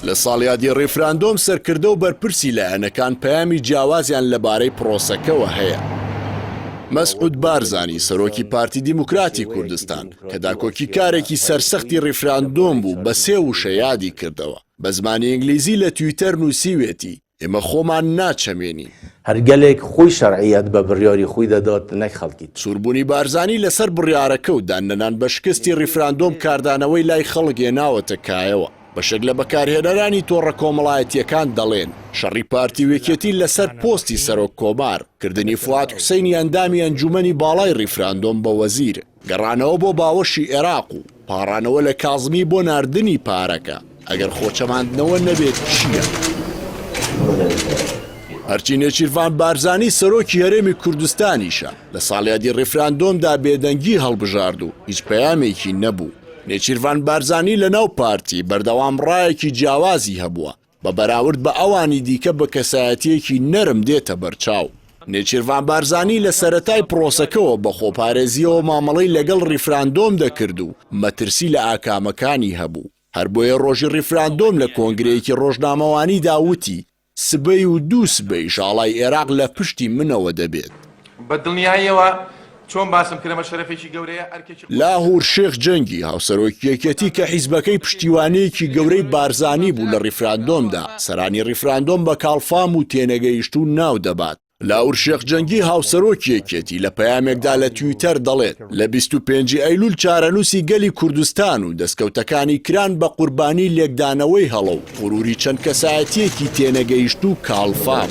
لە ساڵیادی ڕێفراندۆم سەرکردە و بەرپرسی لایەنەکان پەیامی جیاوازیان لەبارەی پرۆسەکەەوە هەیە. مەسعود بارزانی سەرۆکی پارتی دیموکراتی کوردستان کە داکۆکی کارێکی سەرسەختی ڕێفراندۆم بوو بە 3 وشە یادی کردەوە. بە زمانی ئینگلیزی لە تویتەر نووسیوێتی ئێمە خۆمان ناچەمێنی. هەرگەلێک خۆی شەرعیەت بە بڕیاری خۆی دەدات نەک خەڵکی. سووربوونی بارزانی لەسەر بڕیارەکە و دانەنان بە شکستی ڕێفراندۆم کاردانەوەی لای خەڵک هێناوەتە کایەوە. بەشێک لە بەکارهێنەرانی تۆڕە کۆمەڵایەتیەکان دەڵێن شەڕی پارتی وێکێتی لەسەر پۆستی سەرۆک کۆمار، کردنی فواد حوسێنی ئەندامی ئەنجومەنی باڵای ڕێفراندۆم بە وەزیر، گەڕانەوە بۆ باوەشی عێراق و پاڕانەوە لە کازمی بۆ ناردنی پارەکە. ئەگەر خۆچەماندنەوە نەبێت چییە؟ هەرچی نێچیروان بارزانی سەرۆکی هەرێمی کوردستانیشە لە ساڵیادی ڕێفراندۆمدا بێدەنگی هەڵبژارد و هیچ پەیامێکی نەبوو. نێچیروان بارزانی لە ناو پارتی بەردەوام ڕایەکی جیاوازی هەبووە بە بەراورد بە ئەوانی دیکە بە کەسایەتیەکی نەرم دێتە بەرچاو. نێچیروان بارزانی لە سەرەتای پرۆسەکەەوە بە خۆپارێزیەوە مامەڵەی لەگەڵ ڕێفراندۆم دەکرد و مەترسی لە ئاکامەکانی هەبوو. هەر بۆیە ڕۆژی ڕێفراندۆم لە کۆنگرەیەکی ڕۆژنامەوانی داوتی سبەی و دوو سبەی شاڵای عێراق لە پشتی منەوە دەبێت. بەدڵنیاییەوە چۆن باسم کردمە شەرەفێکی گەورەیە لاهور شێخ جەنگی هاوسەرۆکیەکەتی کە حیزبەکەی پشتیوانەیەکی گەورەی بارزانی بوو لە ڕێفراندۆمدا سەرانی ڕێفراندۆم بە کاڵفام و تێنەگەیشت و ناو دەبات. لاور شێخ جەنگی هاوسەرۆکیەکێتی لە پەیامێکدا لە تویتەر دەڵێت لە 25 ئەیلول چارەنووسی گەلی کوردستان و دەستکەوتەکانی کران بە قوربانی لێکدانەوەی هەڵە و غروری چەند کەسایەتیەکی تێنەگەیشت و کاڵفام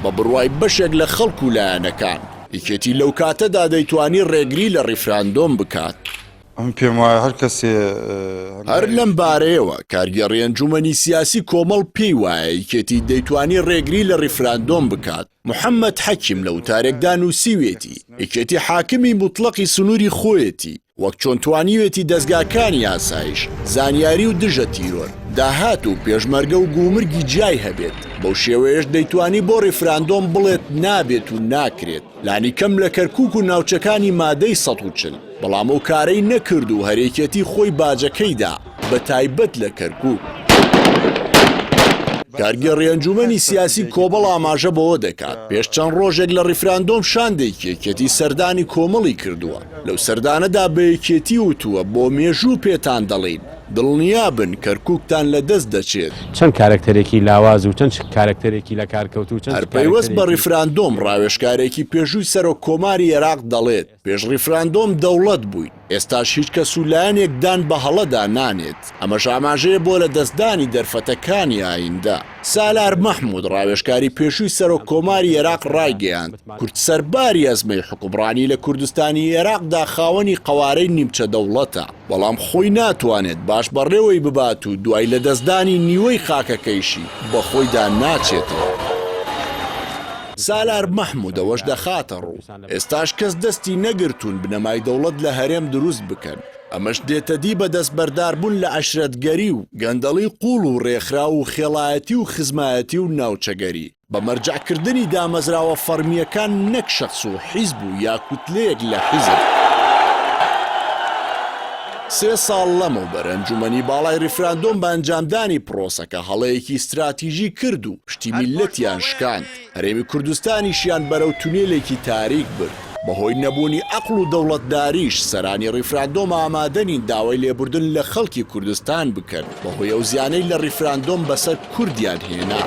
بە بڕوای بەشێک لە خەڵک و لایەنەکان یەکێتی لەو کاتەدا دەیتوانی ڕێگری لە ڕێفراندۆم بکات. ئەم پێم وایە هەر کەسێ هەر لەم بارەیەوە کارگەڕی ئەنجومەنی سیاسی کۆمەڵ پێی وایە یەکێتی دەیتوانی ڕێگری لە ڕێفراندۆم بکات. محەممەد حەکیم لە وتارێکدا نووسیوێتی یەکێتی حاکمی مطلقی سنووری خۆیەتی وەک چۆن توانیوێتی دەستگاکانی ئاسایش زانیاری و دژە تیرۆر داهات و پێشمەرگە و گومرگی جای هەبێت. بەو شێوەیەش دەیتوانی بۆ ڕێفراندۆم بڵێت نابێت و ناکرێت. لانی کەم لە کەرکووک و ناوچەکانی مادەی 140 بەڵام ئەو کارەی نەکرد و هەرێکەتی خۆی باجەکەیدا بە تایبەت لە کەرکووک. کارگەڕی ئەنجومەنی سیاسی کۆبڵ ئاماژە بەوە دەکات پێش چەند ڕۆژێک لە ڕێفراندۆم شاندێکی یەکێتی سەردانی کۆمەڵی کردووە. لەو سەردانەدا بە یەکێتی وتووە بۆ مێژوو پێتان دەڵێن دڵنیا بن کەرکووکتان لە دەست دەچێت. چەند کارکتەرێکی لاواز و چەند کارکتەرێکی لە کارکەوت و چەند هەرپەیوەست بە ڕێفراندۆم ڕاوێژکارێکی پێشووی سەرۆک کۆماری عێراق دەڵێت پێش ڕێفراندۆم دەوڵەت بووین ئێستاش هیچ کەس و لایەنێکدان بە هەڵەدا نانێت. ئەمەش ئاماژەیە بۆ لە دەستدانی دەرفەتەکانی ئایندا. سالار مەحموود ڕاوێژکاری پێشووی سەرۆک کۆماری عێراق ڕایگەیاند کورد سەرباری ئەزمەی حکومڕانی لە کوردستانی عێراقدا خاوەنی قەوارەی نیمچە دەوڵەتە بەڵام خۆی ناتوانێت باش بەڕێوەی ببات و دوای لە دەستدانی نیوەی خاکەکەیشی بە خۆیدا ناچێتەوە. سالار مەحموودەوەش دەخاتە ڕوو ئێستاش کەس دەستی نەگرتوون بنەمای دەوڵەت لە هەرێم دروست بکەن. ئەمەش دێتە دی بە دەستبەرداربوون لە عەشرەتگەری و گەندەڵی قوڵ و ڕێکخرا و خێڵایەتی و خزمایەتی و ناوچەگەری بە مەرجەعکردنی دامەزراوە فەرمیەکان نەک شەخص و حیزب و یا کوتلەیەک لە حیزب. 3 ساڵ لەمەوبەر ئەنجومەنی باڵای ڕێفراندۆم بە ئەنجامدانی پرۆسەکە هەڵەیەکی استراتیژی کرد و پشتی میلەتیان شکاند. هەرێمی کوردستانیشیان بەرەو تونێلێکی تاریک برد. بەهۆی نەبوونی عەقڵ و دەوڵەتداریش سەرانی ڕێفراندۆم ئامادەنین داوای لێبوردن لە خەڵکی کوردستان بکەن بەهۆی ئەو زیانەی لە ڕێفراندۆم بەسەر کوردیان هێنا.